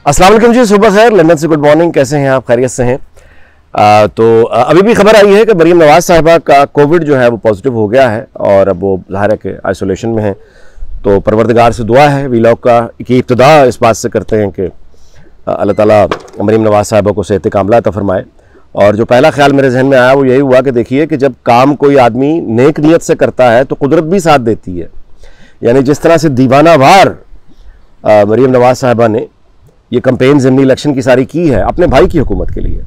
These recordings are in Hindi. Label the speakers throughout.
Speaker 1: अस्सलाम वालेकुम जी, सुबह खैर, लंदन से गुड मॉर्निंग। कैसे हैं आप? खैरियत से हैं? तो अभी भी खबर आई है कि मरीम नवाज साहिबा का कोविड जो है वो पॉजिटिव हो गया है और अब वो ज़ाहिर है कि आइसोलेशन में है। तो परवरदिगार से दुआ है, वीलॉग का की इब्तिदा इस बात से करते हैं कि अल्लाह ताला मरीम नवाज साहिबा को सेहत कामिला अता फरमाए। और जो पहला ख्याल मेरे जहन में आया वो यही हुआ कि देखिए कि जब काम कोई आदमी नेक नीयत से करता है तो कुदरत भी साथ देती है। यानी जिस तरह से दीवाना वार मरीम नवाज साहिबा ने ये कंपेन ज़िमनी इलेक्शन की सारी की है अपने भाई की हुकूमत के लिए,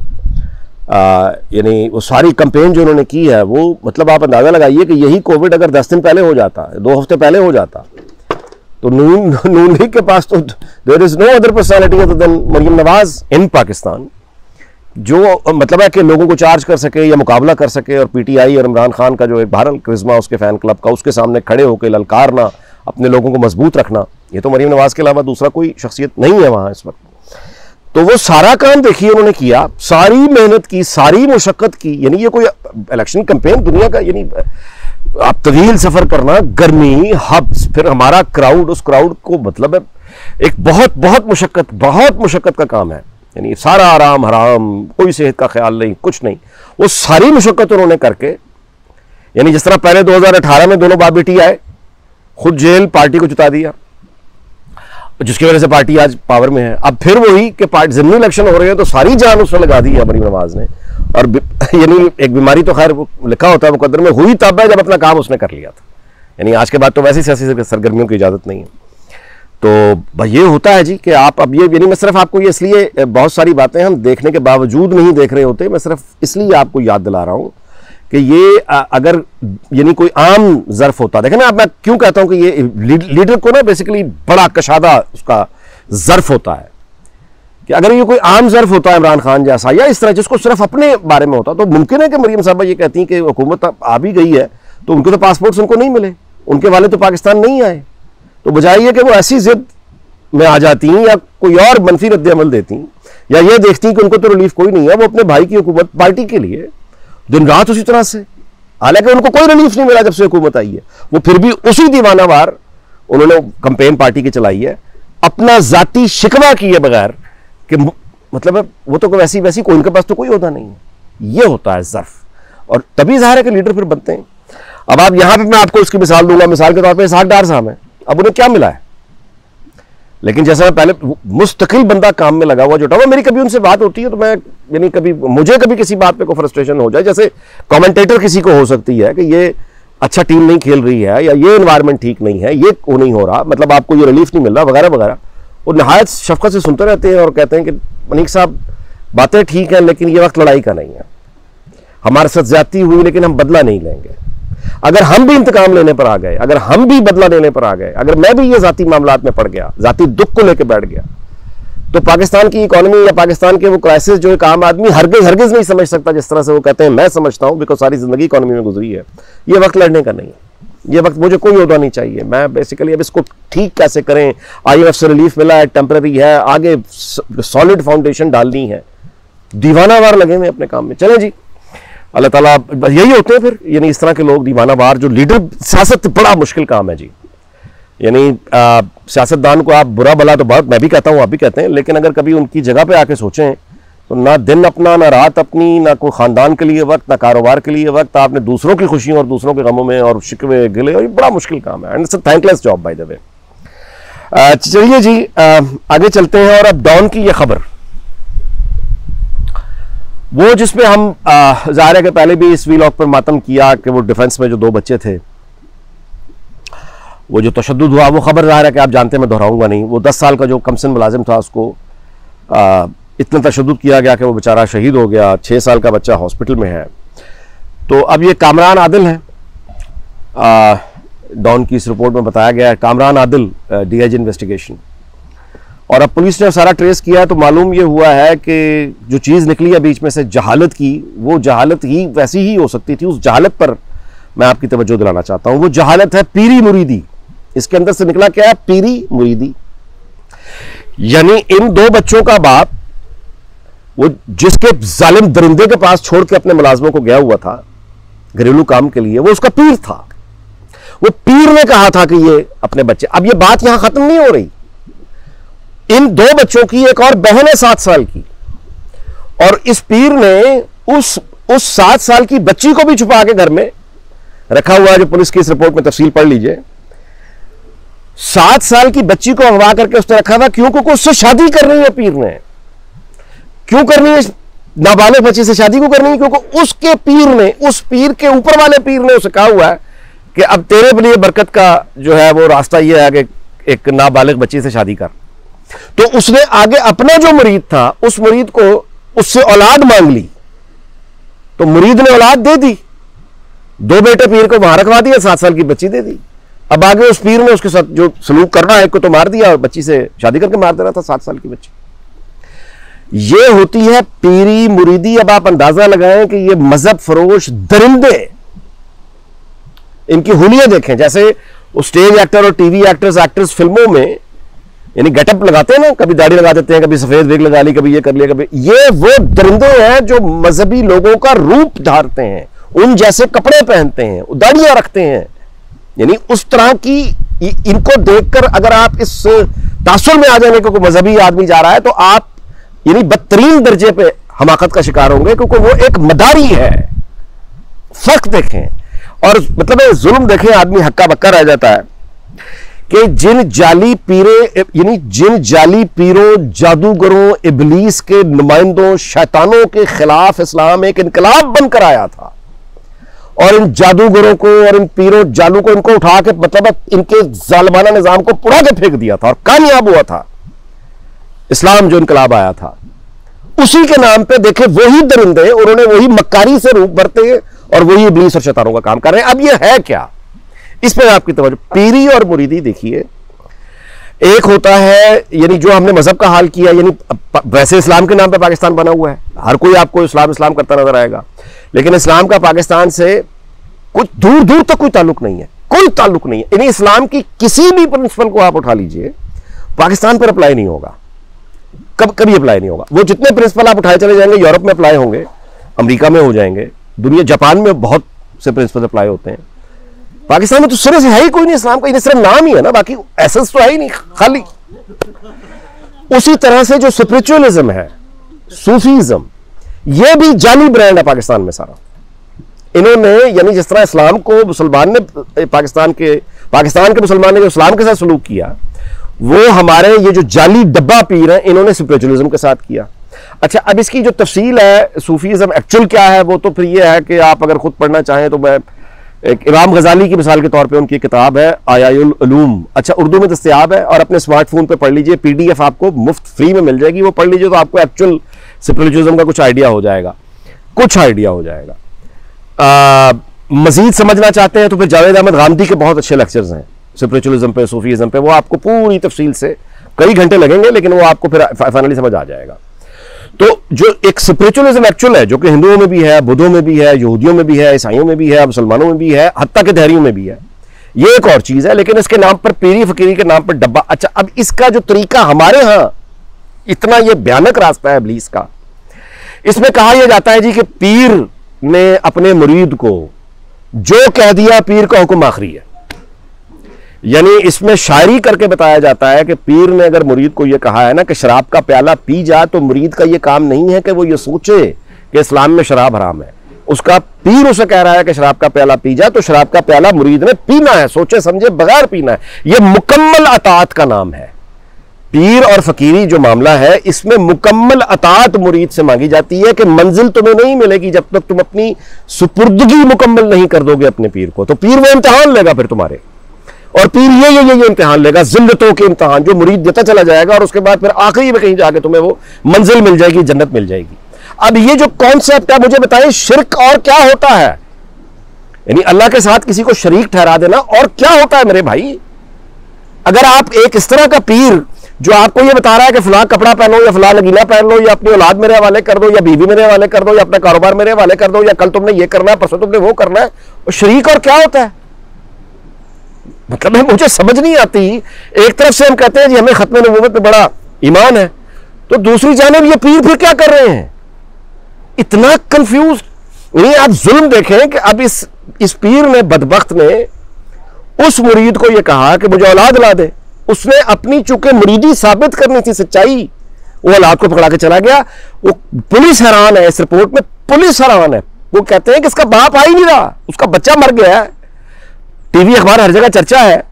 Speaker 1: यानी वो सारी कंपेन जो उन्होंने की है वो मतलब आप अंदाज़ा लगाइए कि यही कोविड अगर 10 दिन पहले हो जाता, 2 हफ्ते पहले हो जाता, तो नून लीग के पास तो there is no other personality other than Maryam Nawaz in Pakistan, जो मतलब है कि लोगों को चार्ज कर सके या मुकाबला कर सके। और पीटीआई और इमरान खान का जो एक बहरहाल करिश्मा उसके फ़ैन क्लब का, उसके सामने खड़े होकर ललकारना, अपने लोगों को मजबूत रखना, ये तो मरीम नवाज के अलावा दूसरा कोई शख्सियत नहीं है वहाँ इस वक्त। तो वो सारा काम देखिए उन्होंने किया, सारी मेहनत की, सारी मुशक्कत की। यानी ये कोई इलेक्शन कैंपेन दुनिया का, यानी आप तवील सफ़र करना, गर्मी, हब्स, फिर हमारा क्राउड, उस क्राउड को मतलब है एक बहुत बहुत मुशक्कत का काम है। यानी सारा आराम हराम, कोई सेहत का ख्याल नहीं, कुछ नहीं, वो सारी मुशक्कत उन्होंने करके, यानी जिस तरह पहले 2018 में दोनों बाप बेटी आए, खुद जेल, पार्टी को जुटा दिया, जिसकी वजह से पार्टी आज पावर में है। अब फिर वही कि ज़िमनी इलेक्शन हो रहे हैं तो सारी जान उसने लगा दी है मरीम नवाज ने। और यानी एक बीमारी तो खैर लिखा होता है मुकद्दर में, हुई तब है जब अपना काम उसने कर लिया था। यानी आज के बाद तो वैसी सियासी सरगर्मियों की इजाज़त नहीं है। तो ये होता है जी कि आप अब ये, यानी मैं सिर्फ आपको ये इसलिए, बहुत सारी बातें हम देखने के बावजूद नहीं देख रहे होते, मैं सिर्फ इसलिए आपको याद दिला रहा हूँ कि ये अगर यानी कोई आम ज़र्फ होता, देखें ना, अब मैं क्यों कहता हूं कि ये लीडर को ना बेसिकली बड़ा कशादा उसका ज़र्फ होता है, कि अगर ये कोई आम ज़र्फ होता है इमरान खान जैसा या इस तरह जिसको सिर्फ अपने बारे में होता, तो मुमकिन है कि मरीम साहबा ये कहती हैं कि हुकूमत आ भी गई है तो उनके तो पासपोर्ट्स उनको नहीं मिले, उनके वाले तो पाकिस्तान नहीं आए, तो बजाय ये कि वो ऐसी जिद में आ जाती हैं या कोई और मनफी रद्द-ए-अमल देती या ये देखती कि उनको तो रिलीफ कोई नहीं है, वो अपने भाई की हुकूमत, पार्टी के लिए दिन रात उसी तरह से, हालांकि उनको कोई रिलीफ नहीं मिला जब से हुकूमत आई है, वो फिर भी उसी दीवाना वार उन्होंने कंपेन पार्टी की चलाई है, अपना जाती शिकवा किए बगैर कि मतलब वो तो वैसी कोई, उनके पास तो कोई होता नहीं है। ये होता है ज़र्फ, और तभी ज़ाहिर है कि लीडर फिर बनते हैं। अब आप यहां पे मैं आपको इसकी मिसाल दूंगा, मिसाल के तौर पर इसहाक डार साहब हैं, अब उन्हें क्या मिला है, लेकिन जैसा मैं पहले मुस्तकिल बंदा काम में लगा हुआ जुटा हुआ, मेरी कभी उनसे बात होती है तो मैं, यानी कभी मुझे कभी किसी बात पे कोई फ्रस्ट्रेशन हो जाए, जैसे कमेंटेटर किसी को हो सकती है कि ये अच्छा टीम नहीं खेल रही है या ये एनवायरनमेंट ठीक नहीं है, ये वो नहीं हो रहा, मतलब आपको ये रिलीफ नहीं मिल रहा वगैरह वगैरह, वो नहायत शफकत से सुनते रहते हैं और कहते हैं कि मनीक साहब बातें ठीक हैं लेकिन ये वक्त लड़ाई का नहीं है, हमारे साथ ज्यादती हुई लेकिन हम बदला नहीं लेंगे। अगर हम भी इंतकाम लेने पर आ गए, अगर हम भी बदला लेने पर आ गए, अगर मैं भी ये जाती मामलात में पड़ गया, जाती दुख को लेकर बैठ गया, तो पाकिस्तान की इकोनॉमी या पाकिस्तान के वो क्राइसिस जो एक आम आदमी हरगिज नहीं समझ सकता, जिस तरह से वो कहते हैं मैं समझता हूं, बिकॉज सारी जिंदगी इकोनॉमी में गुजरी है, ये वक्त लड़ने का नहीं है, ये वक्त मुझे कोई होता नहीं चाहिए। मैं बेसिकली अब इसको ठीक कैसे करें, IMF से रिलीफ मिला है, टेम्पररी है, आगे सॉलिड फाउंडेशन डालनी है, दीवानावार लगे हुए अपने काम में। चलें जी, अल्लाह ताला, यही होते हैं फिर, यानी इस तरह के लोग दीवानावार जो लीडर। सियासत बड़ा मुश्किल काम है जी, यानी सियासतदान को आप बुरा भला तो बहुत, मैं भी कहता हूँ, आप भी कहते हैं, लेकिन अगर कभी उनकी जगह पे आके सोचें तो ना दिन अपना, ना रात अपनी, ना कोई ख़ानदान के लिए वक्त, ना कारोबार के लिए वक्त, आपने दूसरों की खुशियों और दूसरों के गमों में और शिकवे गिले, और ये बड़ा मुश्किल काम है, and it's a thankless job by the way. चलिए जी, आगे चलते हैं। और अब डॉन की ये खबर, वो जिसमें हम ज़ाहिर है कि पहले भी इस वीलॉग पर मातम किया कि वो डिफेंस में जो 2 बच्चे थे, वो जो तशद्दुद हुआ, वो खबर ज़ाहिर है कि आप जानते हैं, मैं दोहराऊंगा नहीं। वो 10 साल का जो कमसिन मुलाजिम था, उसको इतना तशद्दुद किया गया कि वो बेचारा शहीद हो गया, 6 साल का बच्चा हॉस्पिटल में है। तो अब ये कामरान आदिल है, डॉन की इस रिपोर्ट में बताया गया है, कामरान आदिल DIG इन्वेस्टिगेशन, और अब पुलिस ने सारा ट्रेस किया है तो मालूम ये हुआ है कि जो चीज़ निकली है बीच में से जहालत की, वो जहालत ही वैसी ही हो सकती थी। उस जहालत पर मैं आपकी तवज्जो दिलाना चाहता हूँ। वो जहालत है पीरी मुरीदी। इसके अंदर से निकला क्या है? पीरी मुरीदी। यानी इन 2 बच्चों का बाप, वो जिसके जालिम दरिंदे के पास छोड़ के अपने मुलाजमों को गया हुआ था घरेलू काम के लिए, वो उसका पीर था। वो पीर ने कहा था कि ये अपने बच्चे, अब ये बात यहां खत्म नहीं हो रही, इन 2 बच्चों की एक और बहन है 7 साल की, और इस पीर ने उस 7 साल की बच्ची को भी छुपा के घर में रखा हुआ है, जो पुलिस की इस रिपोर्ट में तफसील पढ़ लीजिए। 7 साल की बच्ची को अगवा करके उसने रखा था, क्यों? क्योंकि उससे शादी करनी है पीर ने। क्यों करनी है? नाबालिग बच्ची से शादी को करनी है क्योंकि उसके पीर ने, उस पीर के ऊपर वाले पीर ने उसे कहा हुआ है कि अब तेरे लिए बरकत का जो है वो रास्ता ये है कि एक नाबालिग बच्ची से शादी कर। तो उसने आगे अपना जो मुरीद था, उस मुरीद को उससे औलाद मांग ली, तो मुरीद ने औलाद दे दी, 2 बेटे पीर को वहां रखवा दिया, 7 साल की बच्ची दे दी। अब आगे उस पीर ने उसके साथ जो सलूक करना है, एक को तो मार दिया और बच्ची से शादी करके मार दे रहा था, 7 साल की बच्ची। ये होती है पीरी मुरीदी। अब आप अंदाजा लगाएं कि ये मजहब फरोश दरिंदे, इनकी हुलियां देखें। जैसे वो स्टेज एक्टर और टीवी एक्टर्स फिल्मों में यानी गेटअप लगाते हैं ना, कभी दाढ़ी लगा देते हैं, कभी सफेद विग लगा ली, कभी ये कर लिया, कभी ये वो दरिंदे हैं जो मजहबी लोगों का रूप धारते हैं, उन जैसे कपड़े पहनते हैं, दाढ़ियां रखते हैं, यानी उस तरह की। इनको देखकर अगर आप इस तासुर में आ जाने को कोई मजहबी आदमी जा रहा है तो आप यानी बदतरीन दर्जे पे हमाकत का शिकार होंगे, क्योंकि वो एक मदारी है। फर्क देखें और मतलब जुल्म देखें, आदमी हक्का बक्का रह जाता है कि जिन जाली पीरों, जादूगरों, इबलीस के नुमाइंदों, शैतानों के खिलाफ इस्लाम एक इनकलाब बनकर आया था, और इन जादूगरों को और इन पीरों जालू को इनको उठा के मतलब इनके जालिमाना निजाम को पुड़ा के फेंक दिया था और कामयाब हुआ था इस्लाम जो इनकलाब आया था। उसी के नाम पे देखे वही दरिंदे, उन्होंने वही मक्कारी से रूप बरते और वही इब्लीस और शैतानों का काम कर रहे हैं। अब ये है क्या, इस पर आपकी तवज्जो। पीरी और मुरीदी देखिए, एक होता है यानी जो हमने मजहब का हाल किया, यानी वैसे इस्लाम के नाम पे पाकिस्तान बना हुआ है, हर कोई आपको इस्लाम करता नजर आएगा, लेकिन इस्लाम का पाकिस्तान से कुछ दूर दूर तक कोई ताल्लुक नहीं है, कोई ताल्लुक नहीं है। यानी इस्लाम की किसी भी प्रिंसिपल को आप उठा लीजिए, पाकिस्तान पर अप्लाई नहीं होगा, कभी अप्लाई नहीं होगा। वो जितने प्रिंसिपल आप उठाए चले जाएंगे, यूरोप में अप्लाई होंगे, अमेरिका में हो जाएंगे, दुनिया जापान में बहुत से प्रिंसिपल अप्लाई होते हैं। पाकिस्तान में तो सिरे से है ही कोई नहीं इस्लाम का, सिर्फ नाम ही है ना, बाकी एसेंस तो है ही नहीं, खाली। उसी तरह से जो स्पिरिचुअलिज्म है, सूफीज्म, ये भी जाली ब्रांड है पाकिस्तान में सारा। इन्होंने यानी जिस तरह इस्लाम को मुसलमान ने पाकिस्तान के मुसलमान ने जो इस्लाम के साथ सलूक किया, वो हमारे ये जो जाली डब्बा पीर हैं, इन्होंने स्पिरिचुअलिज्म के साथ किया। अच्छा, अब इसकी जो तफसील है, सूफीज्म एक्चुअल क्या है, वो तो फिर ये है कि आप अगर खुद पढ़ना चाहें तो मैं एक इमाम गजाली की मिसाल के तौर पे उनकी किताब है आयाउल उलूम, अच्छा उर्दू में दस्तयाब है, और अपने स्मार्टफोन पे पढ़ लीजिए, PDF आपको मुफ्त फ्री में मिल जाएगी, वो पढ़ लीजिए तो आपको एक्चुअल स्पिरिचुअलिज्म का कुछ आइडिया हो जाएगा। मजीद समझना चाहते हैं तो फिर जावेद अहमद गामदी के बहुत अच्छे लेक्चर्स हैं स्पिरिचुअलिज्म पे, सूफीज्म पे, वो आपको पूरी तफसील से, कई घंटे लगेंगे लेकिन वो आपको फिर फाइनली समझ आ जाएगा। तो जो एक स्पिरिचुअलिज्म एक्चुअल है, जो कि हिंदुओं में भी है, बुद्धों में भी है, यहूदियों में भी है, ईसाइयों में भी है, मुसलमानों में भी है, हत्ता के दहरियों में भी है, ये एक और चीज है। लेकिन इसके नाम पर पीरी फकीरी के नाम पर डब्बा। अच्छा, अब इसका जो तरीका हमारे यहां इतना ये भयानक रास्ता है इब्लीस का, इसमें कहा यह जाता है जी कि पीर ने अपने मुरीद को जो कह दिया, पीर का हुक्म आखिरी है। यानी इसमें शायरी करके बताया जाता है कि पीर ने अगर मुरीद को यह कहा है ना कि शराब का प्याला पी जा, तो मुरीद का यह काम नहीं है कि वो ये सोचे कि इस्लाम में शराब हराम है। उसका पीर उसे कह रहा है कि शराब का प्याला पी जा, तो शराब का प्याला मुरीद ने पीना है, सोचे समझे बगैर पीना है। यह मुकम्मल अतात का नाम है। पीर और फकीरी जो मामला है, इसमें मुकम्मल अतात मुरीद से मांगी जाती है कि मंजिल तुम्हें नहीं मिलेगी जब तक तुम अपनी सुपुर्दगी मुकम्मल नहीं कर दोगे अपने पीर को। तो पीर वो इम्तिहान लेगा फिर तुम्हारे, और पीर ये इम्तिहान लेगा, जिल्लतों के इम्तिहान जो मुरीद देता चला जाएगा, और उसके बाद फिर आखिरी में कहीं जाके तुम्हें वो मंजिल मिल जाएगी, जन्नत मिल जाएगी। अब ये जो कॉन्सेप्ट है, मुझे बताइए शिर्क और क्या होता है, यानी अल्लाह के साथ किसी को शरीक ठहरा देना और क्या होता है मेरे भाई। अगर आप एक इस तरह का पीर जो आपको ये बता रहा है कि फला कपड़ा पहनो या फला लगीना पहन लो, या अपनी औलाद मेरे हवाले कर दो, या बीवी मेरे हवाले कर दो, या अपना कारोबार मेरे हवाले कर दो, या कल तुमने ये करना है, परसों तुमने वो करना है, और शरीक और क्या होता है, मतलब मुझे समझ नहीं आती। एक तरफ से हम कहते हैं जी हमें खत्म नबूवत पे बड़ा ईमान है, तो दूसरी जानिब ये पीर फिर क्या कर रहे हैं, इतना कंफ्यूज। नहीं, आप जुल्म देखें कि अब इस पीर ने, बदबख्त ने, उस मुरीद को ये कहा कि मुझे औलाद ला दे, उसने अपनी चूंकि मुरीदी साबित करनी थी, सच्चाई, वो औलाद को पकड़ा के चला गया। वो पुलिस हैरान है, इस रिपोर्ट में पुलिस हैरान है। वो कहते हैं कि इसका बाप आ ही नहीं रहा, उसका बच्चा मर गया है, टीवी अखबार हर जगह चर्चा है,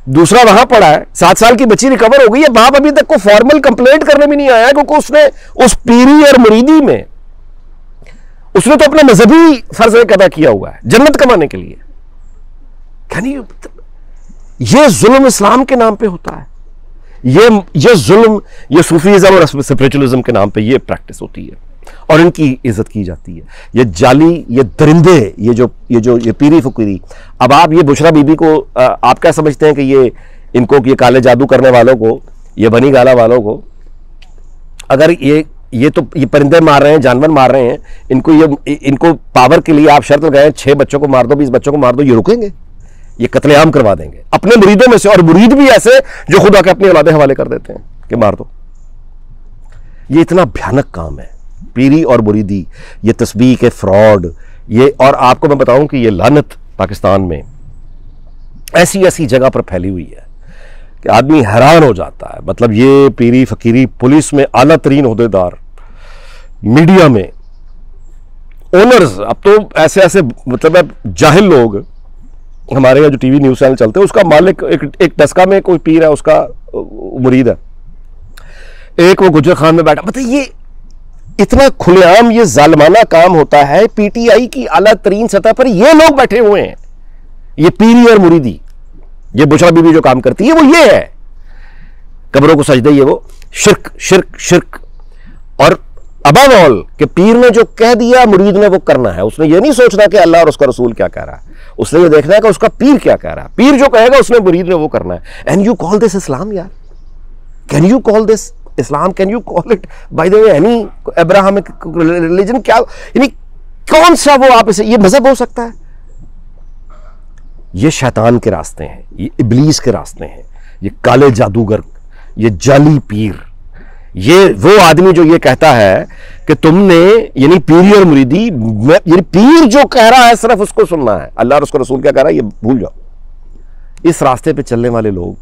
Speaker 1: दूसरा वहां पड़ा है, 7 साल की बच्ची रिकवर हो गई है, बाप अभी तक को फॉर्मल कंप्लेंट करने भी नहीं आया, क्योंकि उसने उस पीरी और मुरीदी में उसने तो अपना मजहबी फर्ज अदा किया हुआ है जन्नत कमाने के लिए। ये जुल्म इस्लाम के नाम पे होता है, ये जुल्म, ये सूफीज़्म और स्पिरिचुअलिज्म के नाम पे ये प्रैक्टिस होती है और इनकी इज्जत की जाती है। ये जाली, ये दरिंदे, ये पीरी फकीरी। अब आप ये बुशरा बीबी को आप क्या समझते हैं कि ये काले जादू करने वालों को, ये बनी गाला वालों को, अगर ये परिंदे मार रहे हैं, जानवर मार रहे हैं, इनको पावर के लिए आप शर्त लगाएं 6 बच्चों को मार दो, 20 बच्चों को मार दो, ये रुकेंगे? ये कत्लेआम करवा देंगे अपने मुरीदों में से, और मुरीद भी ऐसे जो खुदा के अपनी औलादे हवाले कर देते हैं कि मार दो। ये इतना भयानक काम है, पीरी और मुरीदी, ये तस्बीह के फ्रॉड, ये। और आपको मैं बताऊं कि ये लानत पाकिस्तान में ऐसी ऐसी जगह पर फैली हुई है कि आदमी हैरान हो जाता है। मतलब ये पीरी फकीरी, पुलिस में आला तरीन ओहदेदार, मीडिया में ओनर्स, अब तो ऐसे ऐसे मतलब जाहिल लोग, हमारे यहाँ जो टीवी न्यूज़ चैनल चलते हैं, उसका मालिक एक डस्का में कोई पीर है, उसका मुरीद है, एक वो गुजर खान में बैठा। मतलब ये इतना खुलेआम ये जालिमाना काम होता है पीटीआई की आला तरीन सतह पर, ये लोग बैठे हुए हैं, ये पीरी और मुरीदी, ये बुशरा बीबी जो काम करती है वो ये है, कब्रों को सजदे, ये वो शिर्क शिर्क शिर्क। और अबव ऑल के पीर ने जो कह दिया मुरीद ने वो करना है। उसने ये नहीं सोचना कि अल्लाह और उसका रसूल क्या कह रहा है, उसने ये देखना है कि उसका पीर क्या कह रहा है। पीर जो कहेगा उसने मुरीद ने वो करना है। एंड यू कॉल दिस इस्लाम यार? Can you call this Islam? Can you call it by the way any Abrahamic religion? क्या यानी कौन सा वो आप इसे, ये मजहब हो सकता है? ये शैतान के रास्ते हैं, ये इब्लीस के रास्ते हैं, ये काले जादूगर, ये जाली पीर, ये वो आदमी जो ये कहता है कि तुमने, यानी पीरी और मुरीदी, यानी पीर जो कह रहा है सिर्फ उसको सुनना है, अल्लाह और उसका रसूल क्या कह रहा है ये भूल जाओ। इस रास्ते पे चलने वाले लोग,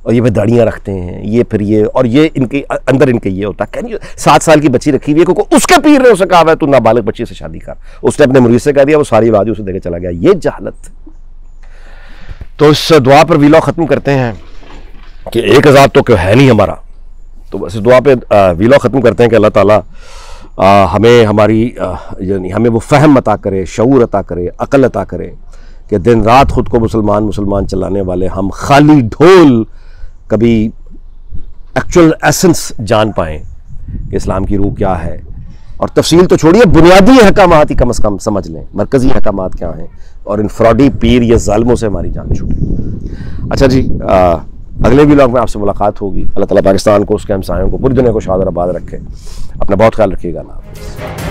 Speaker 1: और ये दाढ़ियां रखते हैं, ये फिर ये, और ये इनके अंदर इनके ये होता है। 7 साल की बच्ची रखी हुई है, क्योंकि उसके पीर ने उसे कहा है तू नाबालिग बच्ची से शादी कर, उसने अपने मुरीद से कह दिया, वो सारी बात उसे देकर चला गया। ये जहालत। तो इस दुआ पर वीलॉग खत्म करते हैं कि एक अज़ाब तो क्यों है नहीं हमारा। तो बस इस दुआ पे वीलॉग ख़त्म करते हैं कि अल्लाह ताला हमें हमें वो फ़हम अता करे, शऊर अता करे, अक़ल अता करे कि दिन रात ख़ुद को मुसलमान चलाने वाले हम खाली ढोल कभी एक्चुअल एसेंस जान पाएँ कि इस्लाम की रूह क्या है। और तफसील तो छोड़िए, बुनियादी अहकामात ही कम से कम समझ लें, मरकज़ी अहकामात क्या हैं, और इन फ्रॉडी पीर या ज़ालिमों से हमारी जान छूटे। अच्छा जी, अगले व्लॉग में आपसे मुलाकात होगी। अल्लाह ताला पाकिस्तान को, उसके हमसायों को, पूरी दुनिया को शाद और आबाद रखे। अपना बहुत ख्याल रखिएगा। अल्लाह हाफ़िज़।